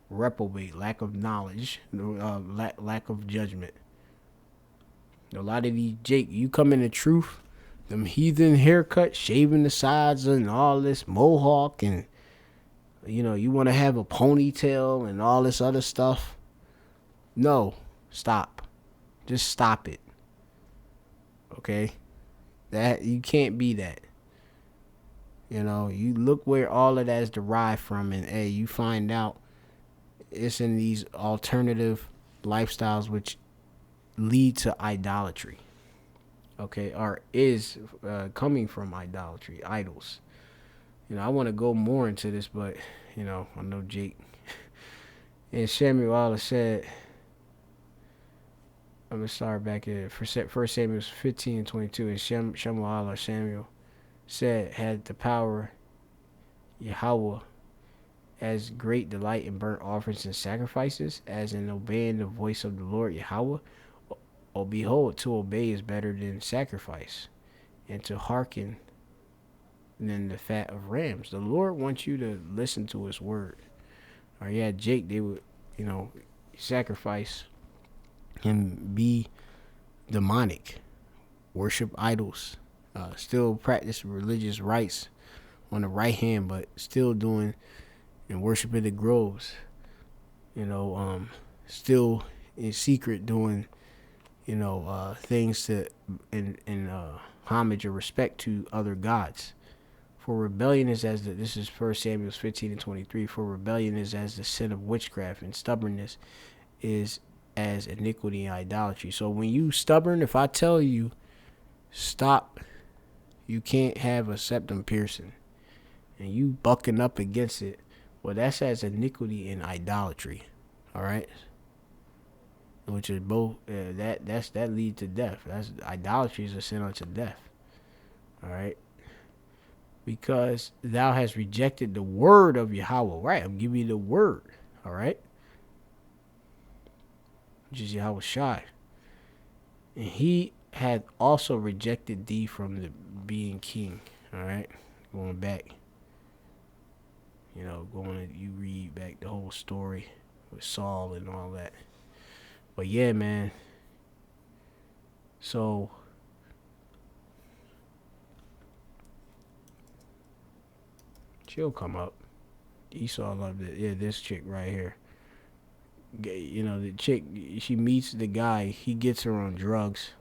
Speaker 1: Reprobate. Lack of knowledge. Lack of judgment. A lot of these, Jake, you come in the truth, them heathen haircut, shaving the sides and all this mohawk, and you want to have a ponytail and all this other stuff. No, stop. Just stop it. Okay? That you can't be that. You look where all of that is derived from, and you find out it's in these alternative lifestyles which lead to idolatry. Okay, or is coming from idolatry, idols. I want to go more into this, but I know Jake. And Samuel said, I'm gonna start back at 1 Samuel 15:22. And Samuel said, had the power Yahweh as great delight in burnt offerings and sacrifices, as in obeying the voice of the Lord Yahweh. Oh, behold, to obey is better than sacrifice, and to hearken than the fat of rams. The Lord wants you to listen to his word. Or Jake, they would, sacrifice and be demonic, worship idols, still practice religious rites on the right hand, but still doing and worshiping the groves. Still in secret doing, things to in homage or respect to other gods. For rebellion is as this is 1 Samuel 15:23. For rebellion is as the sin of witchcraft, and stubbornness is as iniquity and idolatry. So when you stubborn, if I tell you stop, you can't have a septum piercing, and you bucking up against it, well, that's as iniquity and idolatry. All right, which is both that lead to death. That's idolatry is a sin unto death. All right, because thou hast rejected the word of Yahweh. Right, I'm giving you the word. All right, which is Yahweh Shai, and he had also rejected thee from the being king. All right, going back, you read back the whole story with Saul and all that. But yeah, man. So she'll come up. Esau loved it. Yeah, this chick right here. The chick, she meets the guy. He gets her on drugs.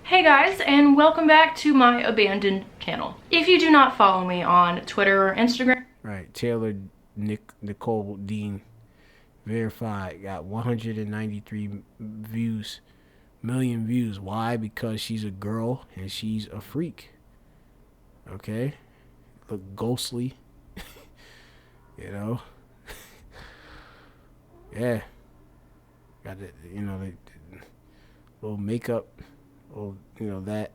Speaker 2: Hey guys, and welcome back to my abandoned channel. If you do not follow me on Twitter or Instagram.
Speaker 1: Right, Taylor Nicole Dean verified, got 193 million views. Why? Because she's a girl and she's a freak. Okay, look ghostly. Yeah, got it. The little makeup, or that,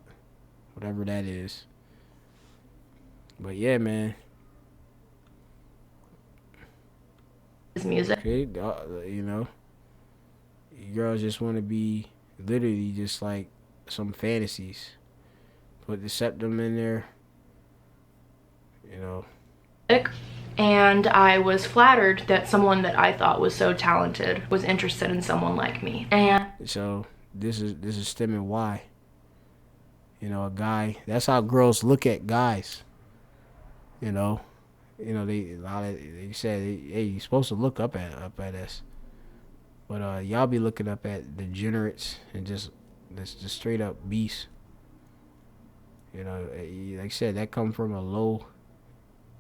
Speaker 1: whatever that is. But yeah, man.
Speaker 2: His music.
Speaker 1: Okay, girls just want to be literally just like some fantasies. Put the septum in there.
Speaker 2: And I was flattered that someone that I thought was so talented was interested in someone like me. And
Speaker 1: so this is stemming why. A guy. That's how girls look at guys. They said, hey, you're supposed to look up at us, but y'all be looking up at degenerates and just straight up beasts. Like I said, that come from a low.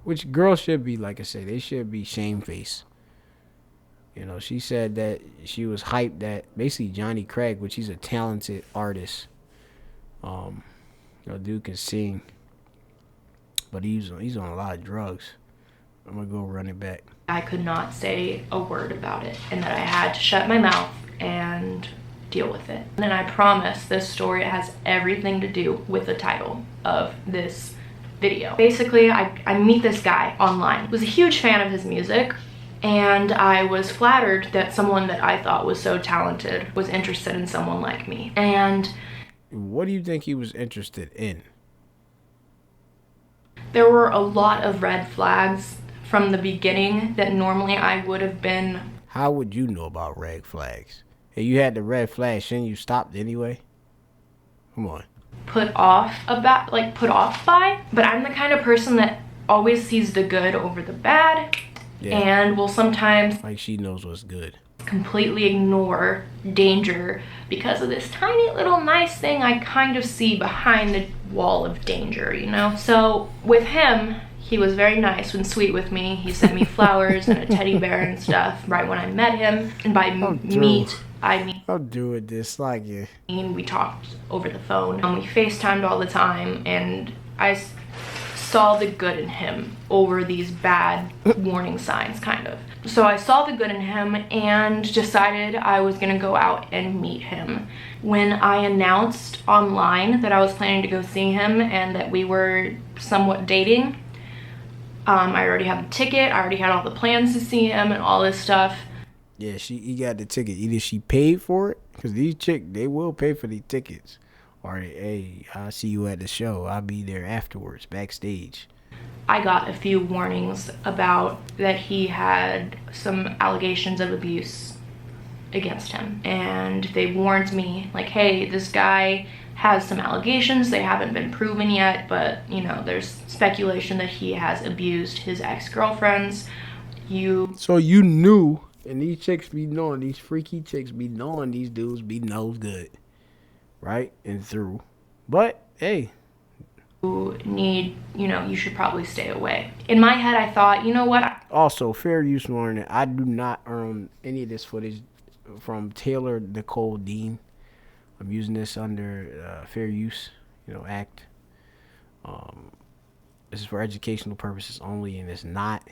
Speaker 1: Which girls should be, like I said, they should be shamefaced. She said that she was hyped that basically Johnny Craig, which he's a talented artist. Dude can sing, but he's on a lot of drugs. I'm gonna go run it back.
Speaker 2: I could not say a word about it, and that I had to shut my mouth and deal with it. And I promise this story has everything to do with the title of this video. Basically, I meet this guy online. I was a huge fan of his music, and I was flattered that someone that I thought was so talented was interested in someone like me. And
Speaker 1: what do you think he was interested in?
Speaker 2: There were a lot of red flags from the beginning that normally I would have been.
Speaker 1: How would you know about red flags? Hey, you had the red flag, shouldn't you stopped anyway? Come on.
Speaker 2: Put off by, but I'm the kind of person that always sees the good over the bad, and will sometimes,
Speaker 1: like, she knows what's good,
Speaker 2: completely ignore danger because of this tiny little nice thing I kind of see behind the wall of danger, So with him, he was very nice and sweet with me. He sent me flowers and a teddy bear and stuff right when I met him, and by meet I mean,
Speaker 1: I'm doing this like you.
Speaker 2: We talked over the phone, and we FaceTimed all the time, and I saw the good in him over these bad warning signs, kind of. So I saw the good in him and decided I was gonna go out and meet him. When I announced online that I was planning to go see him and that we were somewhat dating, I already had the ticket, I already had all the plans to see him and all this stuff.
Speaker 1: Yeah, he got the ticket. Either she paid for it, because these chicks, they will pay for these tickets. Or, hey, I'll see you at the show. I'll be there afterwards, backstage.
Speaker 2: I got a few warnings about that he had some allegations of abuse against him. And they warned me, like, hey, this guy has some allegations. They haven't been proven yet, but, there's speculation that he has abused his ex-girlfriends.
Speaker 1: So you knew And these chicks be knowing, these freaky chicks be knowing these dudes be nose good, right and through. But hey,
Speaker 2: need, you should probably stay away. In my head, I thought, you know what?
Speaker 1: also fair use warning. I do not earn any of this footage from Taylor Nicole Dean. I'm using this under fair use, act. Um, this is for educational purposes only, and it's not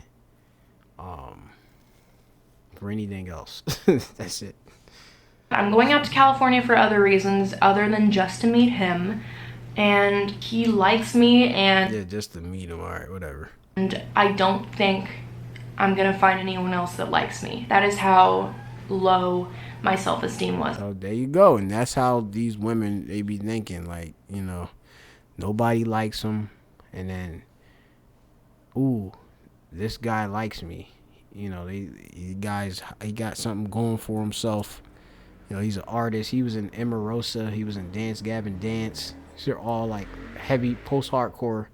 Speaker 1: for anything else. That's it.
Speaker 2: I'm going out to California for other reasons other than just to meet him. And he likes me, and
Speaker 1: Yeah, just to meet him. All right, whatever.
Speaker 2: and I don't think I'm gonna find anyone else that likes me. That is how low my self-esteem was.
Speaker 1: So there you go, and that's how these women they be thinking. Like, nobody likes them, and then, ooh, this guy likes me. He got something going for himself. He's an artist. He was in Emerosa. He was in Dance Gavin Dance. These are all like heavy post-hardcore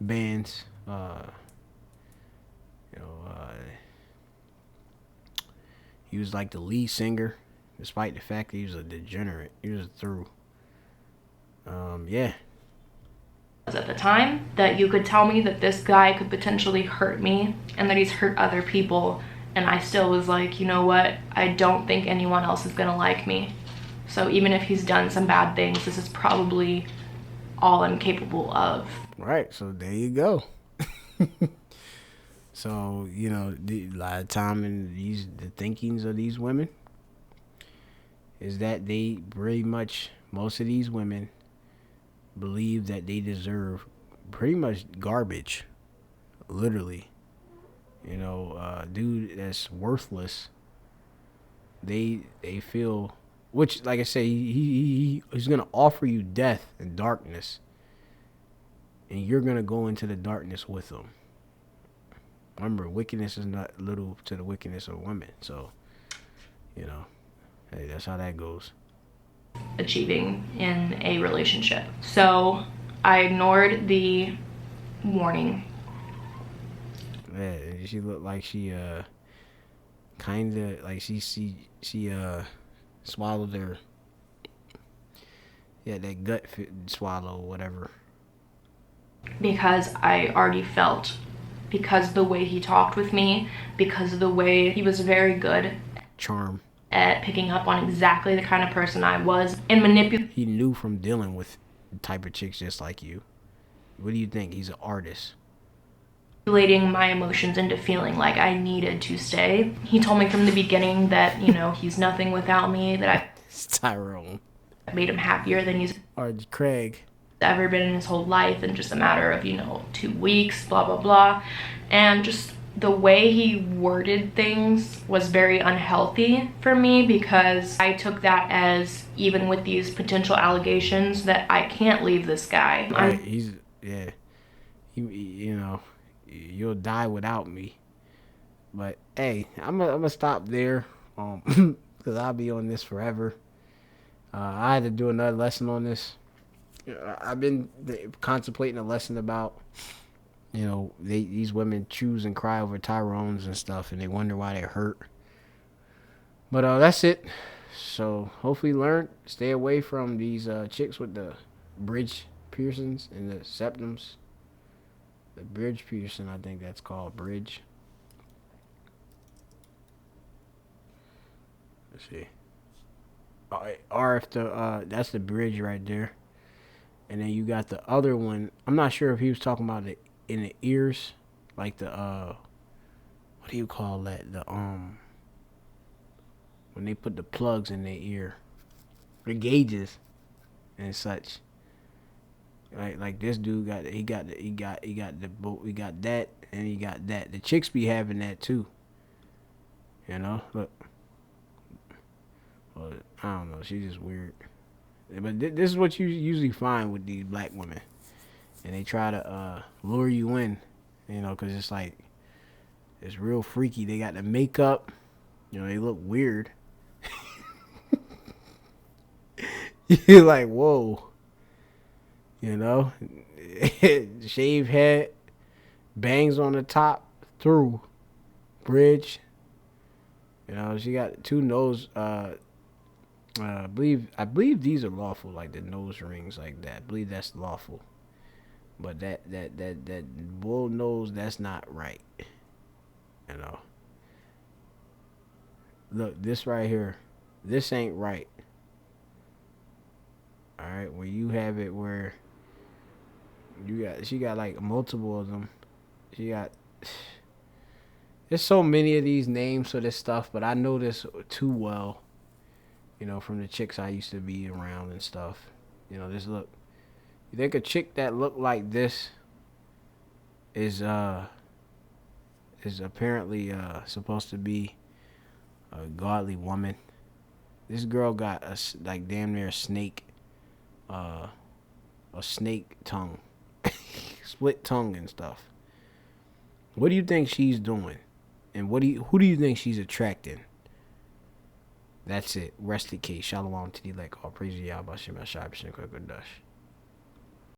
Speaker 1: bands. You know, uh, he was like the lead singer, despite the fact that he was a degenerate. He was through. Yeah.
Speaker 2: At the time, that you could tell me that this guy could potentially hurt me and that he's hurt other people, and I still was like, you know what, I don't think anyone else is gonna like me. So even if he's done some bad things, this is probably all I'm capable of.
Speaker 1: Right. So there you go. So a lot of time in the thinkings of these women is that they pretty much, most of these women believe that they deserve pretty much garbage, literally. Dude that's worthless. They feel, which, like I say, he's gonna offer you death and darkness, and you're gonna go into the darkness with him. Remember, wickedness is not little to the wickedness of women. So, hey, that's how that goes.
Speaker 2: Achieving in a relationship. So I ignored the warning.
Speaker 1: Yeah, she looked like she kind of like she swallowed her. Yeah, that gut swallow, whatever.
Speaker 2: Because I already felt, because of the way he talked with me, because of the way he was very good
Speaker 1: Charm.
Speaker 2: at picking up on exactly the kind of person I was and manipulating.
Speaker 1: He knew from dealing with the type of chicks just like you. What do you think? He's an artist.
Speaker 2: Manipulating my emotions into feeling like I needed to stay. He told me from the beginning that, he's nothing without me, that
Speaker 1: It's Tyrone.
Speaker 2: I made him happier than he's
Speaker 1: Or Craig.
Speaker 2: ever been in his whole life in just a matter of, 2 weeks, blah, blah, blah. And just the way he worded things was very unhealthy for me, because I took that as, even with these potential allegations, that I can't leave this guy.
Speaker 1: Right, you'll die without me. But hey, I'm gonna stop there, because I'll be on this forever. I had to do another lesson on this. I've been contemplating a lesson about, these women choose and cry over Tyrones and stuff, and they wonder why they're hurt. But that's it. So hopefully learn. Stay away from these chicks with the bridge piercings and the septums. The bridge piercing, I think that's called bridge. Let's see. Or if that's the bridge right there. And then you got the other one. I'm not sure if he was talking about it in the ears, like the what do you call that? The when they put the plugs in their ear, the gauges and such. Like this dude got that, and he got that. The chicks be having that too. Look. Well, I don't know. She's just weird. But this is what you usually find with these black women, and they try to lure you in, because it's like, it's real freaky. They got the makeup, they look weird. You're like, whoa, shaved head, bangs on the top, through, bridge, You know, she got two nose. I believe these are lawful, like the nose rings, like that. I believe that's lawful. But that bull nose, that's not right. You know. Look, this right here, this ain't right. All right, where you have it where she got like multiple of them. She got there's so many of these names for this stuff, but I know this too well. You know, from the chicks I used to be around and stuff. You know, this look. You think a chick that look like this is apparently supposed to be a godly woman? This girl got like damn near uh, a snake tongue, split tongue and stuff. What do you think she's doing? And who do you think she's attracting? That's it. Rest in case. Shalom to the like all praise Yahweh Shem Shai B'Shem Dash.